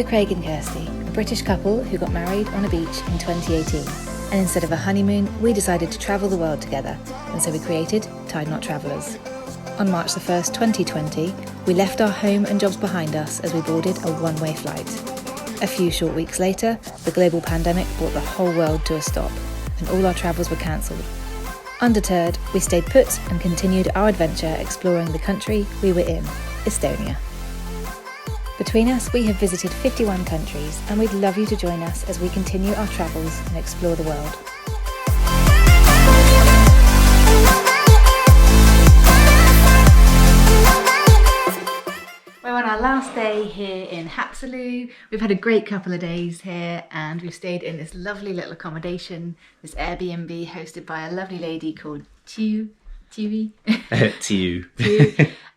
We're Craig and Kirsty, a British couple who got married on a beach in 2018. And instead of a honeymoon, we decided to travel the world together, and so we created tideknottravellers. On March the 1st, 2020, we left our home and jobs behind us as we boarded a one-way flight. A few short weeks later, the global pandemic brought the whole world to a stop, and all our travels were cancelled. Undeterred, we stayed put and continued our adventure exploring the country we were in, Estonia. Between us, we have visited 51 countries, and we'd love you to join us as we continue our travels and explore the world. We're on our last day here in Haapsalu. We've had a great couple of days here, and we've stayed in this lovely little accommodation, this Airbnb hosted by a lovely lady called Tiwi. Tiwi.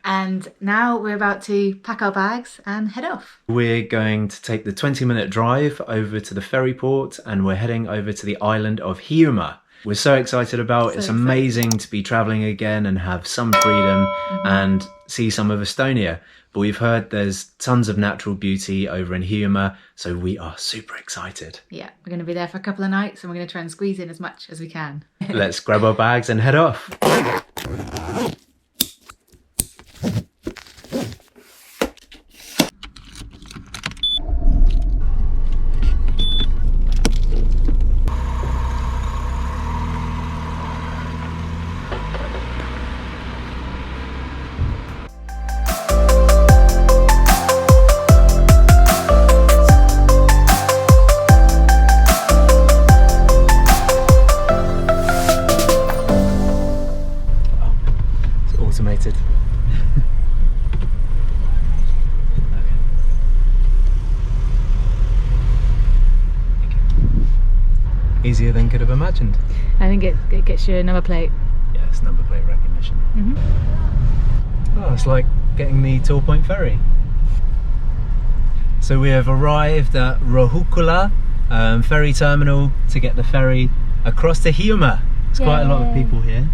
And now we're about to pack our bags and head off. We're going to take the 20-minute drive over to the ferry port, and we're heading over to the island of Hiiumaa. We're so excited about it. It's amazing to be travelling again and have some freedom and see some of Estonia. But we've heard there's tons of natural beauty over in Hiiumaa, so we are super excited. Yeah, we're going to be there for a couple of nights and we're going to try and squeeze in as much as we can. Let's grab our bags and head off. Automated. Easier than could have imagined. I think it gets you a number plate. Yeah, it's number plate recognition. Oh, it's like getting the Tall Point ferry. So we have arrived at Rohukula ferry terminal to get the ferry across to Hiiumaa. There's quite a lot of people here,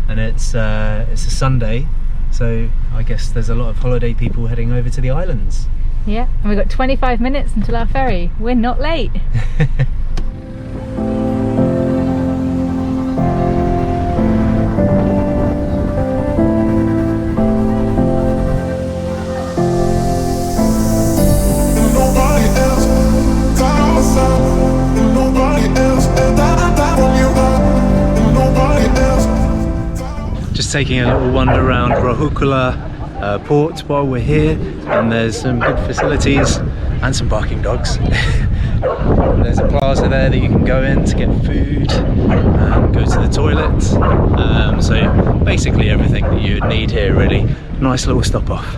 and it's a Sunday, so I guess there's a lot of holiday people heading over to the islands. Yeah, and we've got 25 minutes until our ferry. We're not late. Just taking a little wander around Rohukula port while we're here, and there's some good facilities and some barking dogs. There's a plaza there that you can go in to get food and go to the toilet. So basically everything that you would need here, really. Nice little stop off.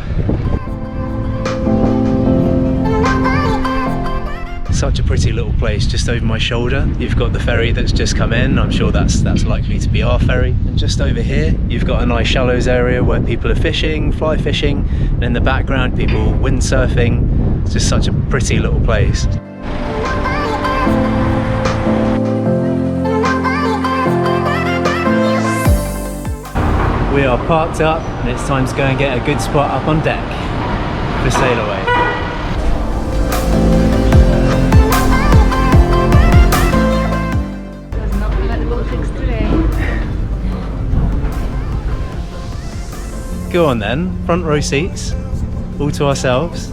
Such a pretty little place just over my shoulder. You've got the ferry that's just come in. I'm sure that's likely to be our ferry. And just over here, you've got a nice shallows area where people are fishing, fly fishing, and in the background, people windsurfing. It's just such a pretty little place. We are parked up, and it's time to go and get a good spot up on deck for sail away. Go on then, front row seats, all to ourselves.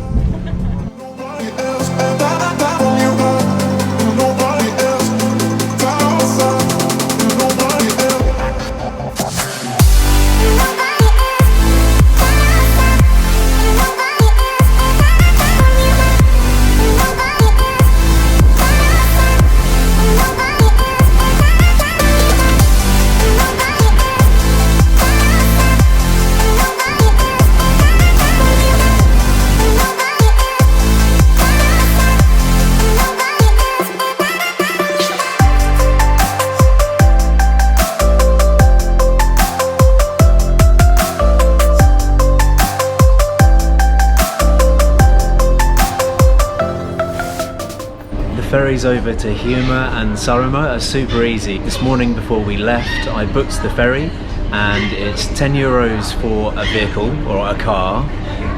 Ferries over to Hiiumaa and Saaremaa are super easy. This morning before we left, I booked the ferry and it's €10 for a vehicle or a car.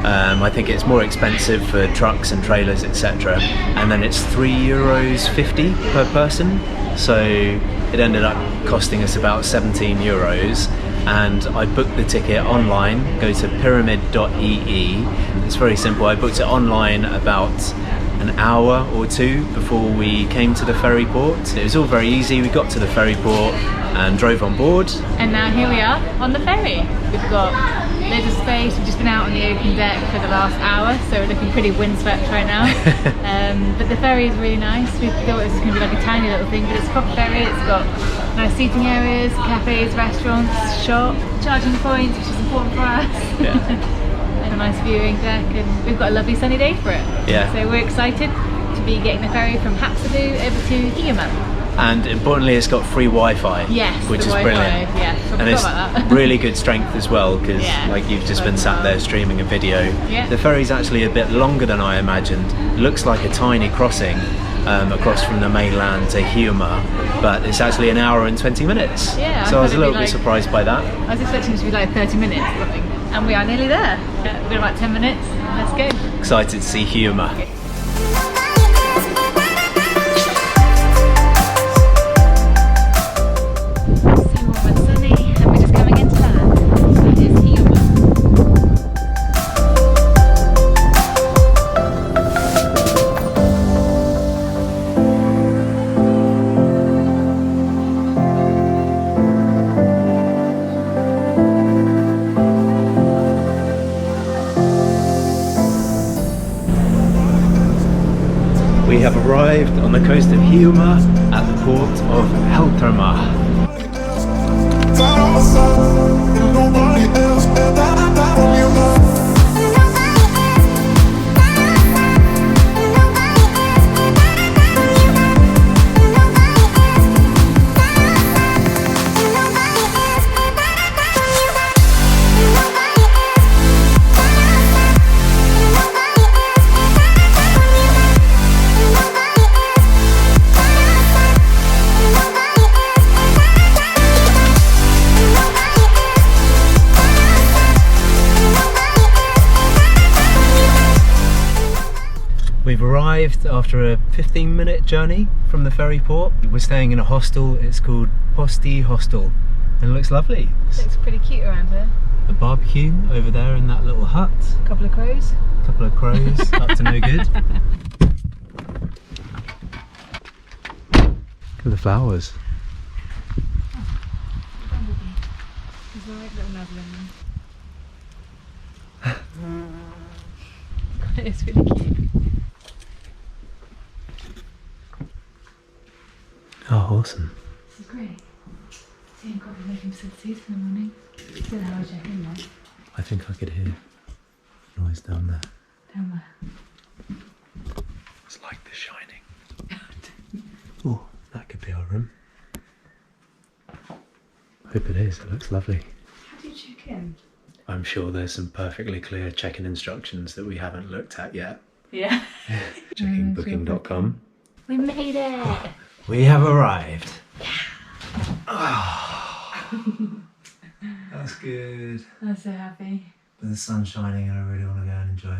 I think it's more expensive for trucks and trailers, etc. And then it's €3.50 per person. So it ended up costing us about €17. And I booked the ticket online. Go to pyramid.ee. It's very simple. I booked it online about an hour or two before we came to the ferry port. It was all very easy. We got to the ferry port and drove on board. And now here we are on the ferry. We've got loads of space. We've just been out on the open deck for the last hour, so we're looking pretty windswept right now. But the ferry is really nice. We thought it was going to be like a tiny little thing, but it's a proper ferry. It's got nice seating areas, cafes, restaurants, shop, charging points, which is important for us. Yeah. And a nice viewing deck, and we've got a lovely sunny day for it. Yeah. So we're excited to be getting the ferry from Haapsalu over to Hiiumaa. And importantly, it's got free Wi-Fi, yes, which is Wi-Fi, brilliant. Yeah, And it's about that. really good strength as well, because Yeah, like you've just been sat there streaming a video. Yeah. The ferry's actually a bit longer than I imagined. It looks like a tiny crossing across from the mainland to Hiiumaa, but it's actually an hour and 20 minutes. Yeah, so I was a little bit like, surprised by that. I was expecting it to be like 30 minutes or something, and we are nearly there. We've got about 10 minutes. Let's go. Excited to see Hiiumaa. Okay. We have arrived on the coast of Hiiumaa at the port of Haapsalu. We've arrived after a 15-minute journey from the ferry port. We're staying in a hostel. It's called Posti Hostel, and it looks lovely. It looks pretty cute around here. A barbecue over there in that little hut. A couple of crows. A couple of crows up to no good. Look at the flowers. There's a right little nuzzle in them. It's really cute. Oh, awesome. This is great. Seeing coffee making facilities in the morning. Still how I check in there. I think I could hear noise down there. Down there. It's like The Shining. Oh, that could be our room. I hope it is. It looks lovely. How do you check in? I'm sure there's some perfectly clear check-in instructions that we haven't looked at yet. Yeah. Checking booking.com. We made it! We have arrived. Oh, that's good. I'm so happy. But the sun's shining and I really want to go and enjoy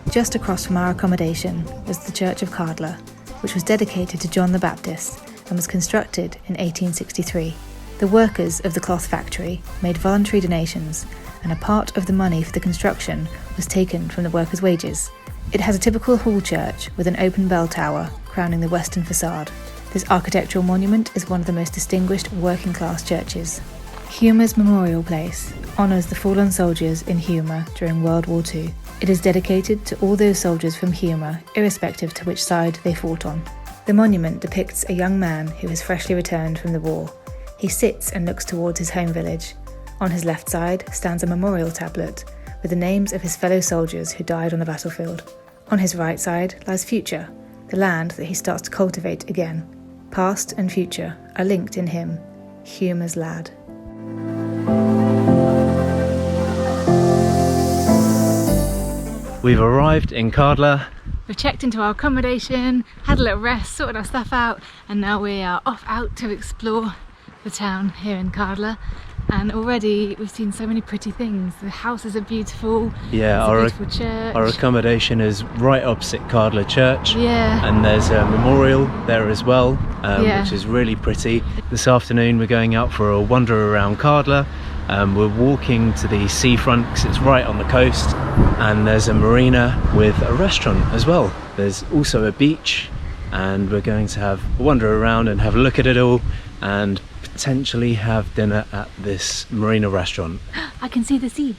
it. Just across from our accommodation was the Church of Kärdla, which was dedicated to John the Baptist and was constructed in 1863. The workers of the cloth factory made voluntary donations, and a part of the money for the construction was taken from the workers' wages. It has a typical hall church with an open bell tower crowning the western facade. This architectural monument is one of the most distinguished working-class churches. Hiiumaa's Memorial Place honours the fallen soldiers in Hiiumaa during World War II. It is dedicated to all those soldiers from Hiiumaa, irrespective to which side they fought on. The monument depicts a young man who has freshly returned from the war. He sits and looks towards his home village. On his left side stands a memorial tablet with the names of his fellow soldiers who died on the battlefield. On his right side lies future, the land that he starts to cultivate again. Past and future are linked in him, Hiiumaa's lad. We've arrived in Kärdla We've checked into our accommodation, had a little rest, sorted our stuff out, and now we are off out to explore the town here in Kärdla. And already we've seen so many pretty things. The houses are beautiful. Yeah, there's a beautiful church. Our accommodation is right opposite Kärdla Church. Yeah. And there's a memorial there as well, which is really pretty. This afternoon we're going out for a wander around Kärdla. We're walking to the seafront because it's right on the coast, and there's a marina with a restaurant as well. There's also a beach, and we're going to have a wander around and have a look at it all, and potentially have dinner at this marina restaurant. I can see the sea.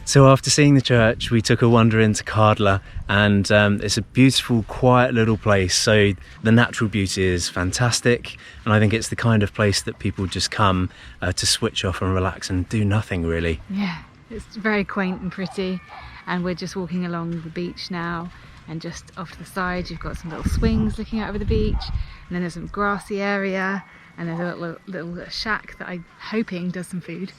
So after seeing the church, we took a wander into Kärdla, and it's a beautiful, quiet little place. So the natural beauty is fantastic, and I think it's the kind of place that people just come to switch off and relax and do nothing really. Yeah, it's very quaint and pretty, and we're just walking along the beach now, and just off to the side you've got some little swings looking out over the beach, and then there's some grassy area, and there's a little shack that I'm hoping does some food.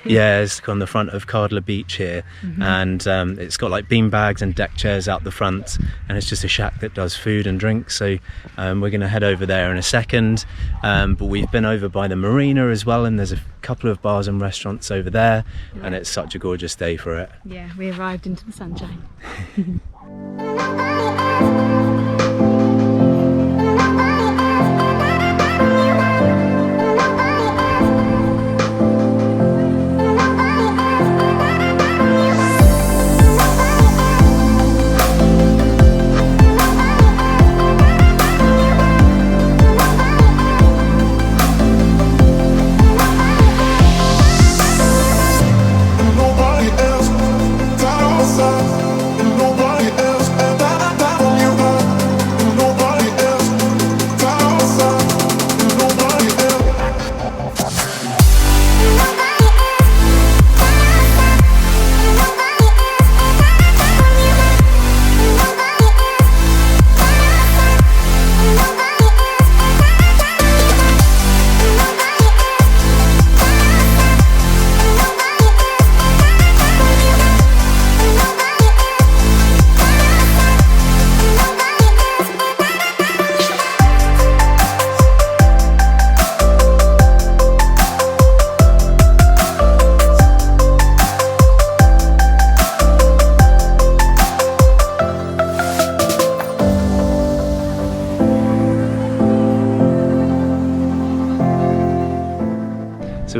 Yeah, it's on the front of Kärdla beach here, and it's got like bean bags and deck chairs out the front, and it's just a shack that does food and drink. So we're going to head over there in a second, but we've been over by the marina as well, and there's a couple of bars and restaurants over there, and it's such a gorgeous day for it. Yeah, we arrived into the sunshine. Nobody else,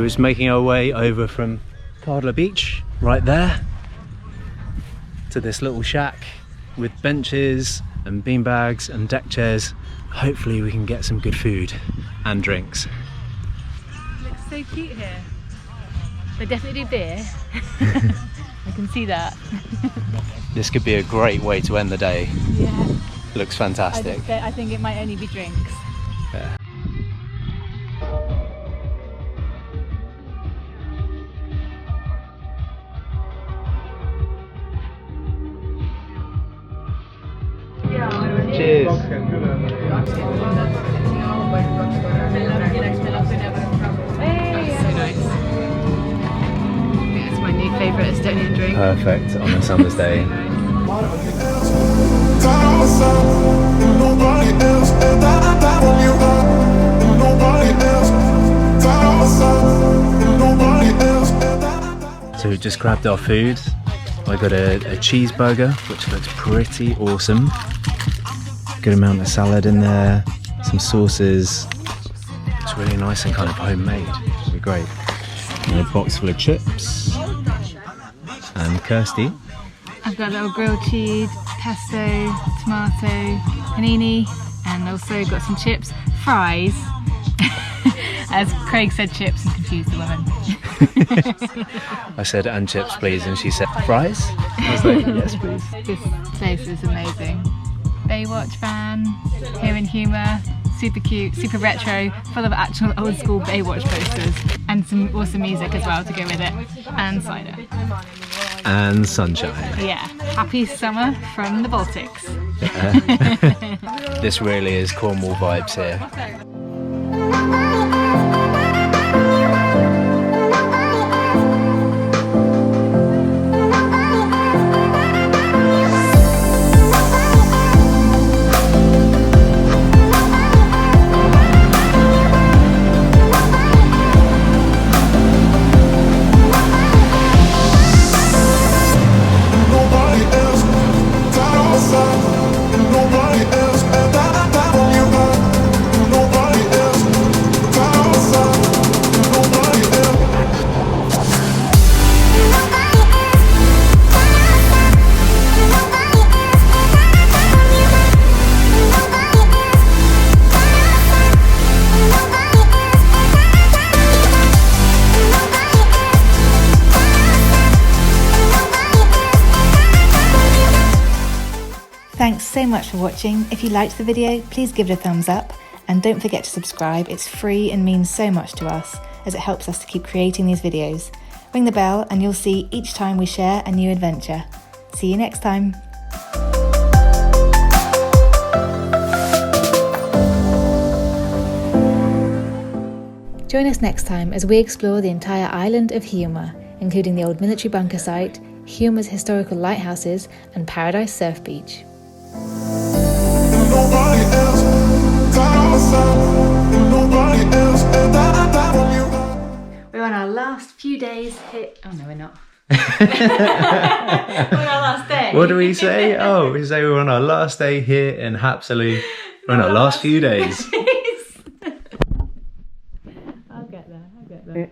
just making our way over from Kärdla beach, right there, to this little shack with benches and beanbags and deck chairs. Hopefully we can get some good food and drinks. It looks so cute here. They definitely do beer. I can see that. This could be a great way to end the day. Yeah. Looks fantastic. I think it might only be drinks. Yeah. Cheers. It's my new favourite Estonian drink. Perfect on a summer's day. So we just grabbed our food. I got a cheeseburger, which looks pretty awesome. Good amount of salad in there, some sauces. It's really nice and kind of homemade. It'll be great. And a box full of chips. And Kirsty. I've got a little grilled cheese, pesto, tomato, panini, and also got some chips, fries. As Craig said chips and confused the woman. I said, and chips please, and she said, fries? I was like, yes please. This place is amazing. Baywatch van, here in Hiiumaa, super cute, super retro, full of actual old school Baywatch posters. And some awesome music as well to go with it. And cider. And sunshine. Yeah, happy summer from the Baltics. This really is Cornwall vibes here. Thanks so much for watching. If you liked the video, please give it a thumbs up and don't forget to subscribe. It's free and means so much to us as it helps us to keep creating these videos. Ring the bell and you'll see each time we share a new adventure. See you next time. Join us next time as we explore the entire island of Hiiumaa, including the old military bunker site, Hiiumaa's historical lighthouses and Paradise Surf Beach. We're on our last few days here. Oh no, we're not. We're on our last day. What do we say? Oh, we say we're on our last day here in Haapsalu. We're on our last few days. I'll get there.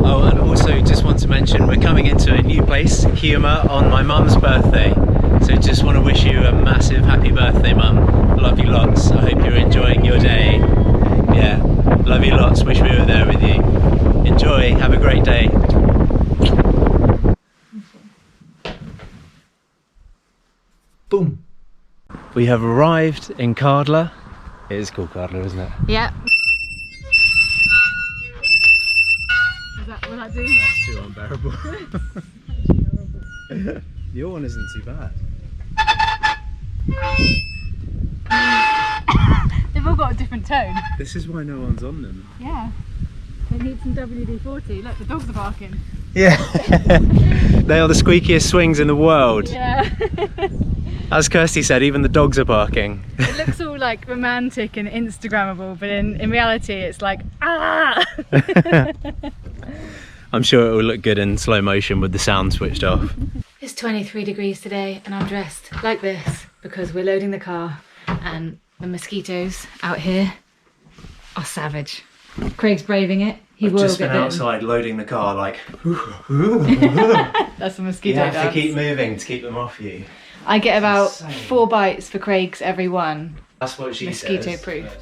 Oh, and also just want to mention we're coming into a new place, Hiiumaa, on my mum's birthday. So just want to wish you a massive happy birthday, mum. Love you lots. I hope you're enjoying your day. Yeah, love you lots. Wish we were there with you. Enjoy. Have a great day. Boom. We have arrived in Kärdla. It is called Kärdla, isn't it? Yeah. Will that do? That's too unbearable. Your one isn't too bad. They've all got a different tone. This is why no one's on them. Yeah. They need some WD-40. Look, the dogs are barking. Yeah. They are the squeakiest swings in the world. Yeah. As Kirsty said, even the dogs are barking. It looks all like romantic and Instagrammable, but in reality it's like, ah! I'm sure it will look good in slow motion with the sound switched off. It's 23 degrees today and I'm dressed like this because we're loading the car and the mosquitoes out here are savage. Craig's braving it. I've just been outside loading the car like... That's a mosquito dance. You have to keep moving to keep them off you. I get about 4 bites for Craig's every one. That's what she Mosquito says. proof.